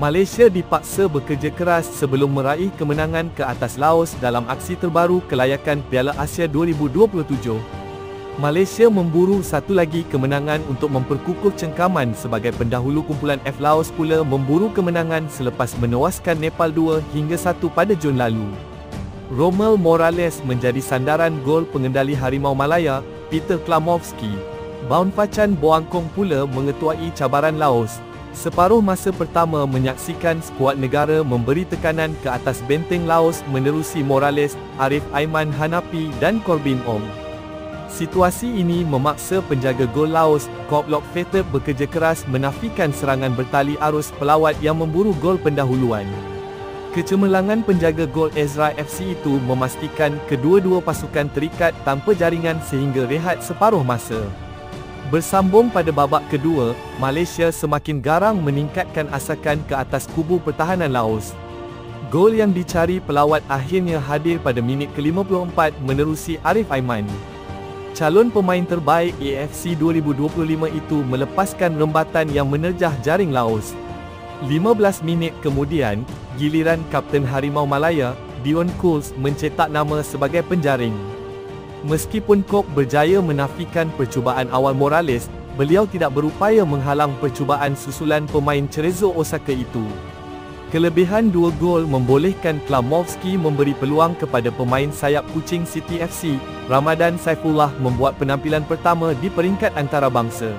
Malaysia dipaksa bekerja keras sebelum meraih kemenangan ke atas Laos dalam aksi terbaru kelayakan Piala Asia 2027. Malaysia memburu satu lagi kemenangan untuk memperkukuh cengkaman sebagai pendahulu kumpulan F. Laos pula memburu kemenangan selepas menewaskan Nepal 2 hingga 1 pada Jun lalu. Rommel Morales menjadi sandaran gol pengendali Harimau Malaya, Peter Klamovski. Bounpachan Boangkong pula mengetuai cabaran Laos. Separuh masa pertama menyaksikan skuad negara memberi tekanan ke atas benteng Laos menerusi Morales, Arif Aiman Hanapi dan Corbin Ong. Situasi ini memaksa penjaga gol Laos, Koplok Fete bekerja keras menafikan serangan bertali arus pelawat yang memburu gol pendahuluan. Kecemerlangan penjaga gol Ezra FC itu memastikan kedua-dua pasukan terikat tanpa jaringan sehingga rehat separuh masa. Bersambung pada babak kedua, Malaysia semakin garang meningkatkan asakan ke atas kubu pertahanan Laos. Gol yang dicari pelawat akhirnya hadir pada minit ke-54 menerusi Arif Aiman. Calon pemain terbaik AFC 2025 itu melepaskan rembatan yang menerjah jaring Laos. 15 minit kemudian, giliran Kapten Harimau Malaya, Dion Cools mencetak nama sebagai penjaring. Meskipun Kok berjaya menafikan percubaan awal Morales, beliau tidak berupaya menghalang percubaan susulan pemain Cerezo Osaka itu. Kelebihan 2 gol membolehkan Klamovski memberi peluang kepada pemain sayap Kuching City FC, Ramadan Saifullah membuat penampilan pertama di peringkat antarabangsa.